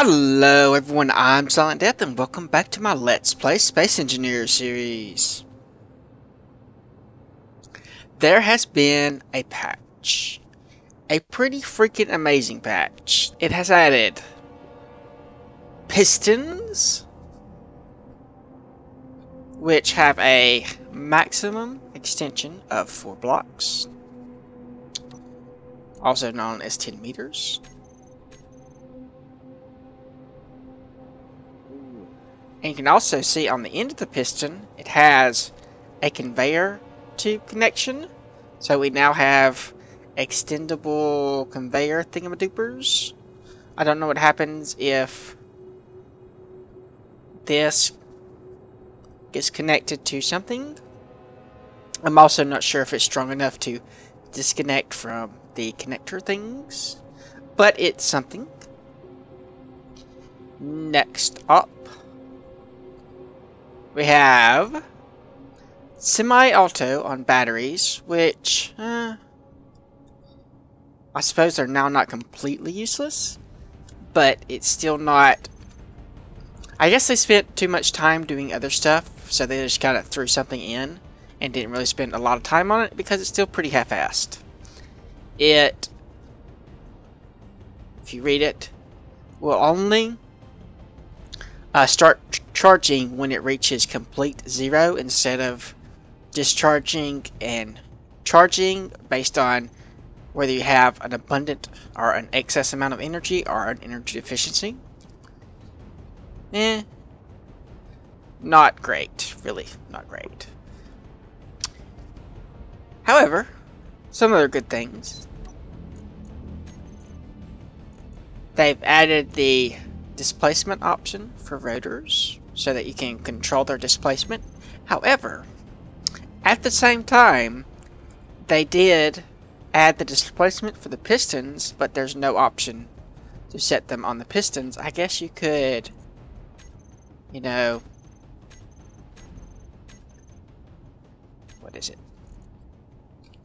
Hello everyone, I'm Silent Death and welcome back to my Let's Play Space Engineer series. There has been a patch. A pretty freaking amazing patch. It has added pistons, which have a maximum extension of 4 blocks, also known as 10 meters. And you can also see on the end of the piston, it has a conveyor tube connection. So we now have extendable conveyor thingamadoopers. I don't know what happens if this gets connected to something. I'm also not sure if it's strong enough to disconnect from the connector things, but it's something. Next up, we have semi-auto on batteries, which, I suppose they're now not completely useless, but it's still not. I guess they spent too much time doing other stuff, so they just kind of threw something in and didn't really spend a lot of time on it because it's still pretty half-assed. It, if you read it, will only start charging when it reaches complete zero instead of discharging and charging based on whether you have an abundant or an excess amount of energy or an energy deficiency. Not great. Really not great. However, some other good things. They've added the displacement option for rotors so that you can control their displacement. However, at the same time, they did add the displacement for the pistons, but there's no option to set them on the pistons. I guess you could, you know, what is it?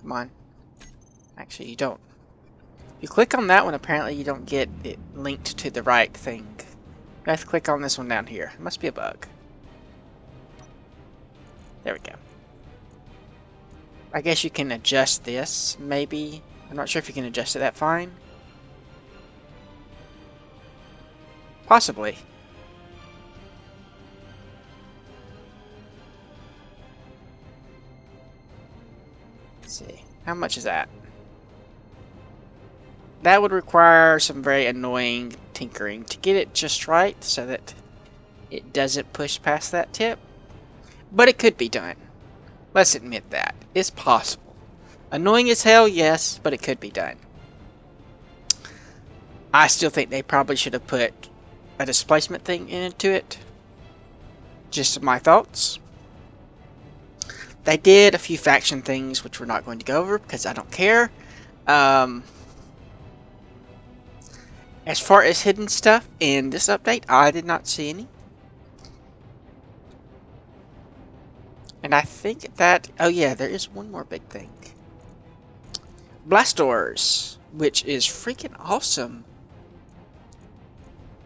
Come on. Actually, you don't. If you click on that one, apparently you don't get it linked to the right thing. You have to click on this one down here. It must be a bug. There we go. I guess you can adjust this, maybe. I'm not sure if you can adjust it that fine. Possibly. Let's see. How much is that? That would require some very annoying tinkering to get it just right so that it doesn't push past that tip. But it could be done. Let's admit that. It's possible. Annoying as hell, yes, but it could be done. I still think they probably should have put a displacement thing into it. Just my thoughts. They did a few faction things which we're not going to go over because I don't care. As far as hidden stuff in this update, I did not see any. And I think that, oh yeah, there is one more big thing. Blast doors, which is freaking awesome.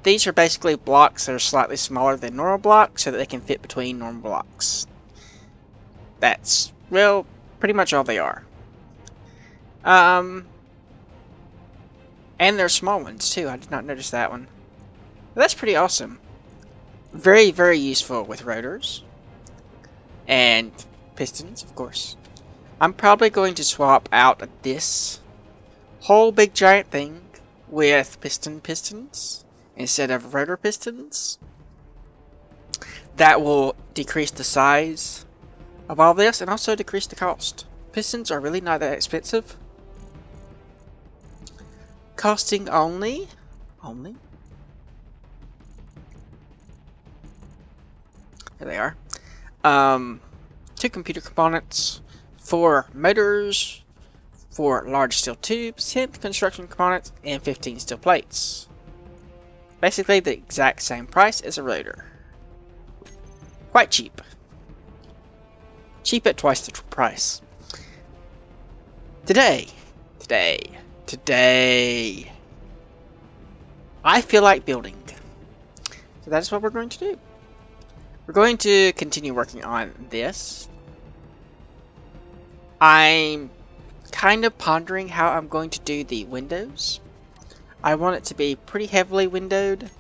These are basically blocks that are slightly smaller than normal blocks so that they can fit between normal blocks. That's, well, pretty much all they are. And they're small ones too. I did not notice that one. But that's pretty awesome. Very, very useful with rotors. And pistons, of course. I'm probably going to swap out this whole big giant thing with pistons instead of rotor pistons. That will decrease the size of all this and also decrease the cost. Pistons are really not that expensive. Costing only, there they are, 2 computer components, 4 motors, 4 large steel tubes, 10 construction components, and 15 steel plates. Basically the exact same price as a rotor. Quite cheap. Cheap at twice the price. Today, I feel like building So that is what we're going to do. We're going to continue working on this. I'm kind of pondering how I'm going to do the windows. I want it to be pretty heavily windowed.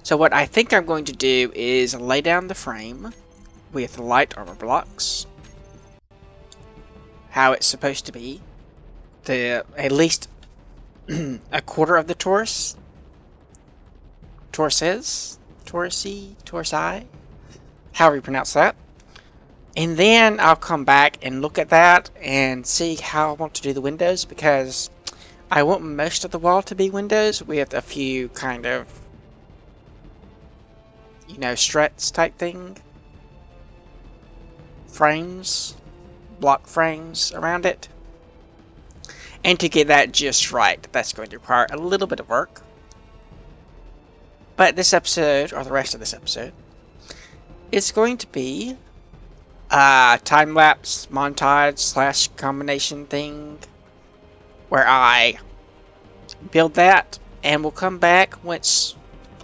So what I think I'm going to do is lay down the frame with light armor blocks. How it's supposed to be. At least a quarter of the Torus. Torusi, however you pronounce that. And then I'll come back and look at that and see how I want to do the windows, because I want most of the wall to be windows with a few kind of, you know, struts type thing. Frames, block frames around it. And to get that just right, that's going to require a little bit of work. But this episode, or the rest of this episode, is going to be a time-lapse montage / combination thing where I build that, and we'll come back once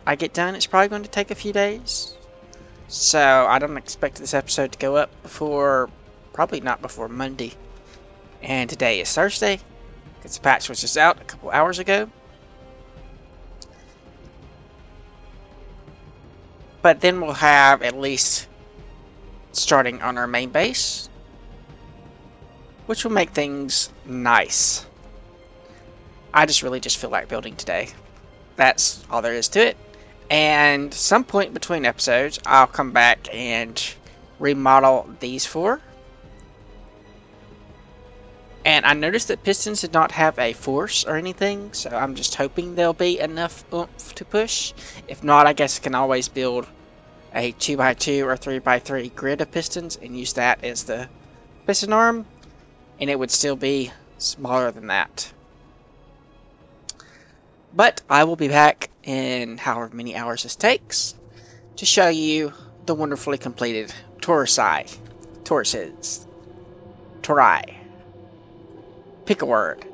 I get done. It's probably going to take a few days, so I don't expect this episode to go up before, probably not before Monday. And today is Thursday, because the patch was just out a couple hours ago. But then we'll have at least starting on our main base, which will make things nice. I really just feel like building today. That's all there is to it. And some point between episodes, I'll come back and remodel these four. And I noticed that pistons did not have a force or anything, so I'm just hoping there'll be enough oomph to push. If not, I guess I can always build a 2x2 or 3x3 grid of pistons and use that as the piston arm, and it would still be smaller than that. But I will be back in however many hours this takes to show you the wonderfully completed Torusi. Torai. Pick a word.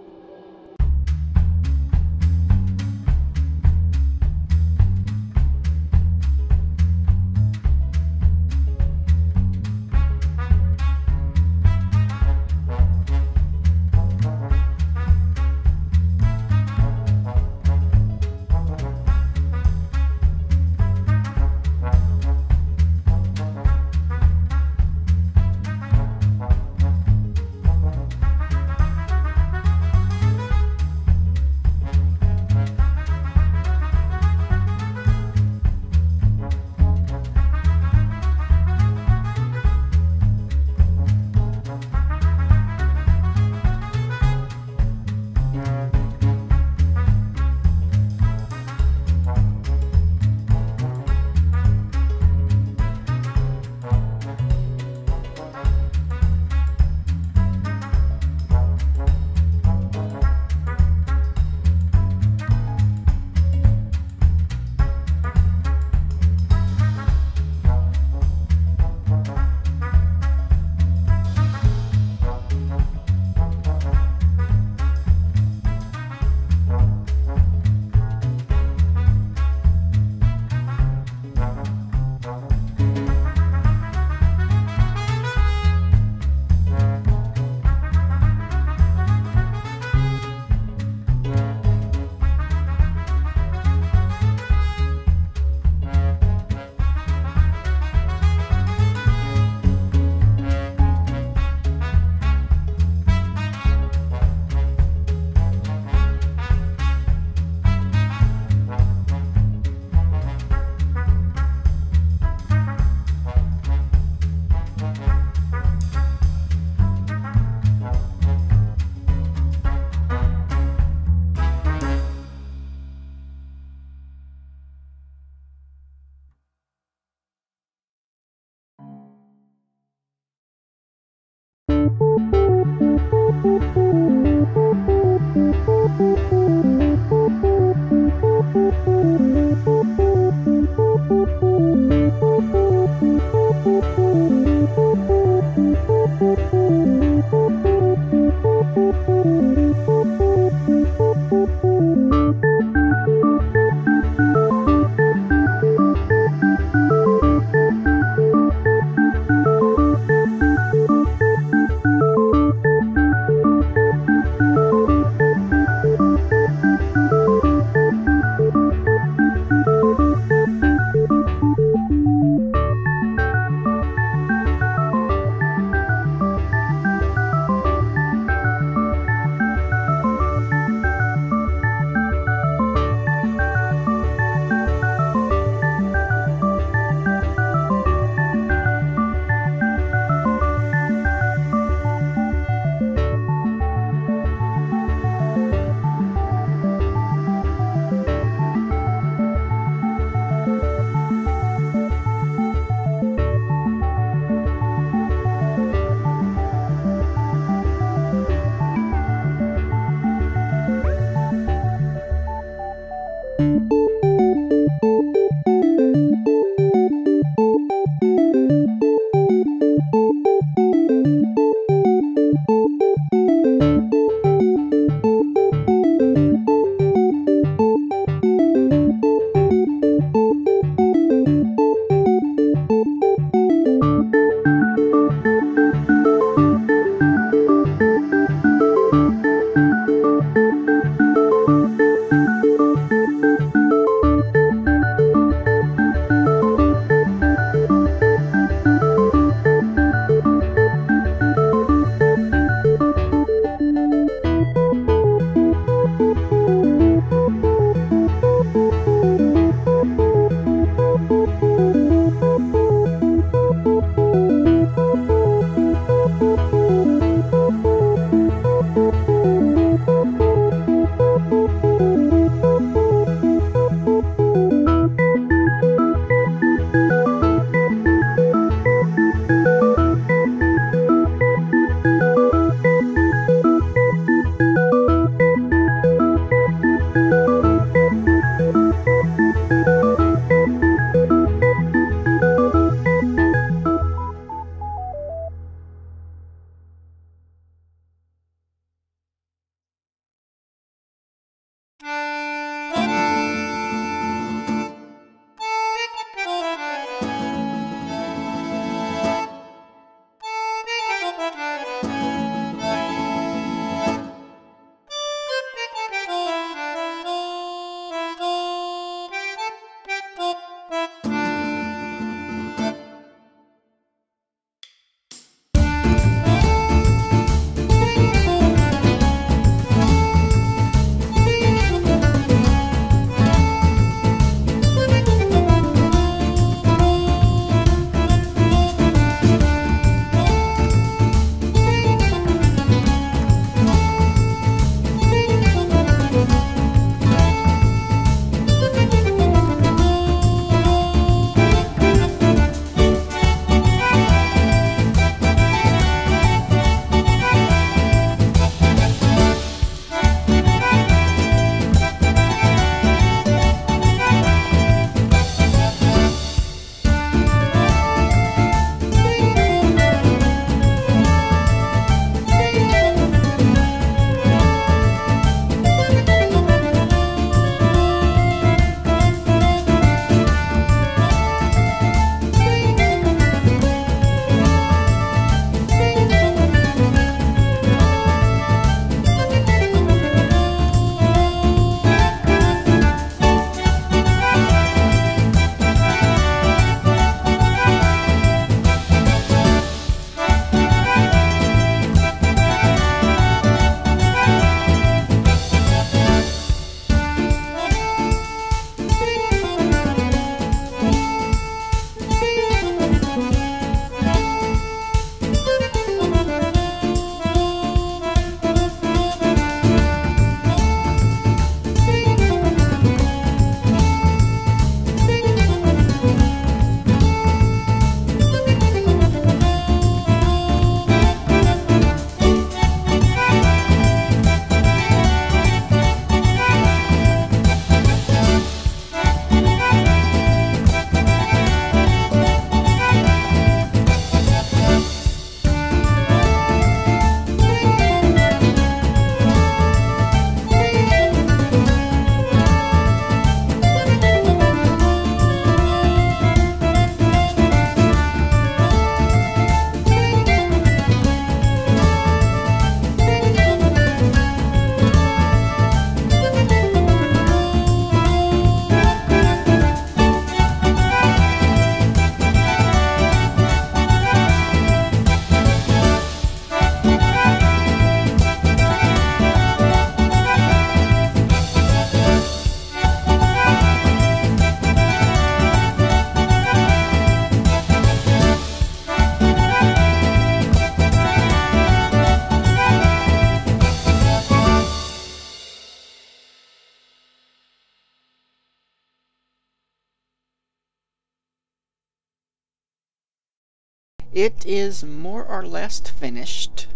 it is more or less finished.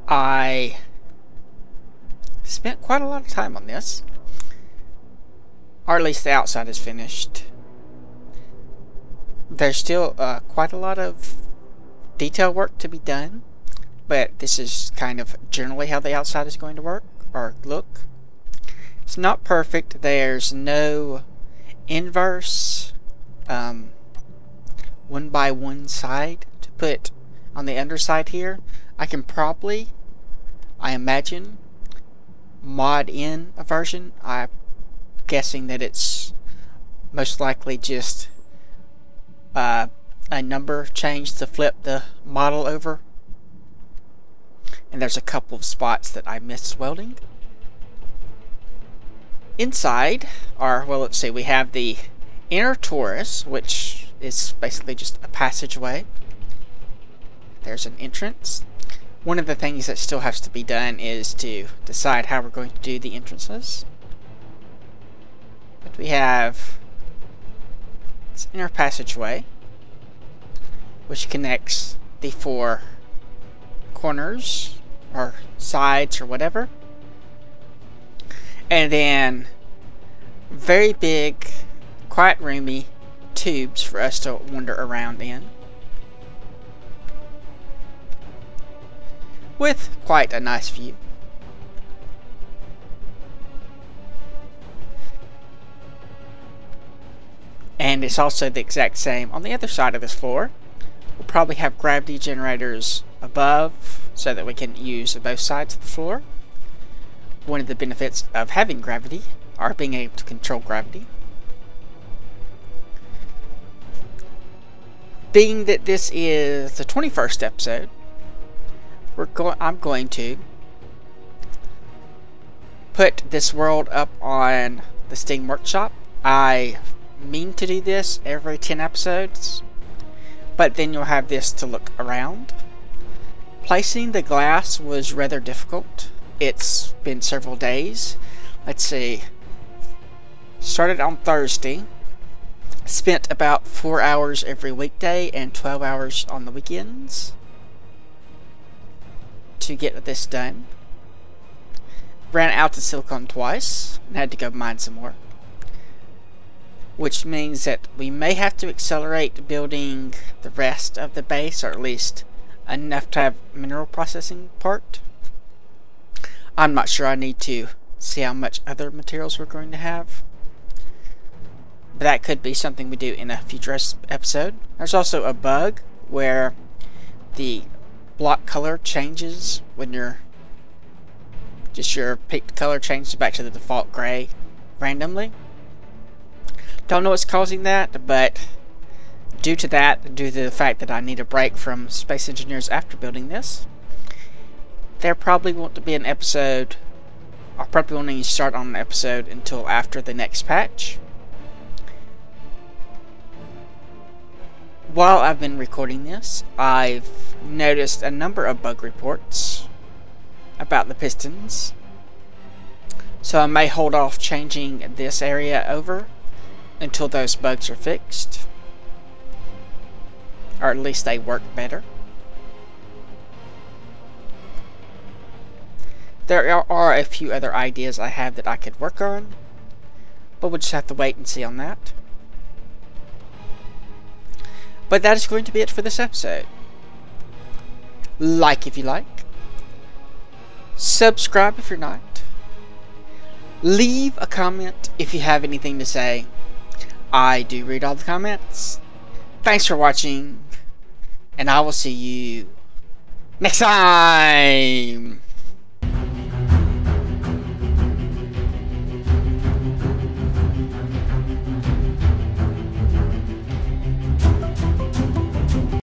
I spent quite a lot of time on this, or at least the outside is finished. There's still quite a lot of detail work to be done, but this is kind of generally how the outside is going to work or look. It's not perfect. There's no inverse 1x1 side to put on the underside here. I can probably, I imagine, mod in a version. I'm guessing that it's most likely just a number change to flip the model over. And there's a couple of spots that I missed welding. Inside, well, let's see, we have the inner Torus, which is basically just a passageway. There's an entrance. One of the things that still has to be done is to decide how we're going to do the entrances. But we have this inner passageway, which connects the 4 corners or sides or whatever. And then very big, quite roomy tubes for us to wander around in, with quite a nice view. And it's also the exact same on the other side of this floor. We'll probably have gravity generators above so that we can use both sides of the floor. One of the benefits of having gravity, or being able to control gravity. Being that this is the 21st episode, I'm going to put this world up on the Steam Workshop. I mean to do this every 10 episodes, but then you'll have this to look around. Placing the glass was rather difficult. It's been several days. Let's see. Started on Thursday. Spent about 4 hours every weekday and 12 hours on the weekends to get this done. Ran out of silicone twice and had to go mine some more. Which means that we may have to accelerate building the rest of the base, or at least enough to have mineral processing part. I'm not sure. I need to see how much other materials we're going to have. But that could be something we do in a future episode. There's also a bug where the block color changes when your picked color changes back to the default gray randomly. Don't know what's causing that, but due to the fact that I need a break from Space Engineers after building this, there probably won't be an episode. I probably won't even start on an episode until after the next patch. While I've been recording this, I've noticed a number of bug reports about the pistons, so I may hold off changing this area over until those bugs are fixed, or at least they work better. There are a few other ideas I have that I could work on, but we'll just have to wait and see on that. But that is going to be it for this episode. Like if you like. Subscribe if you're not. Leave a comment if you have anything to say. I do read all the comments. Thanks for watching, and I will see you next time!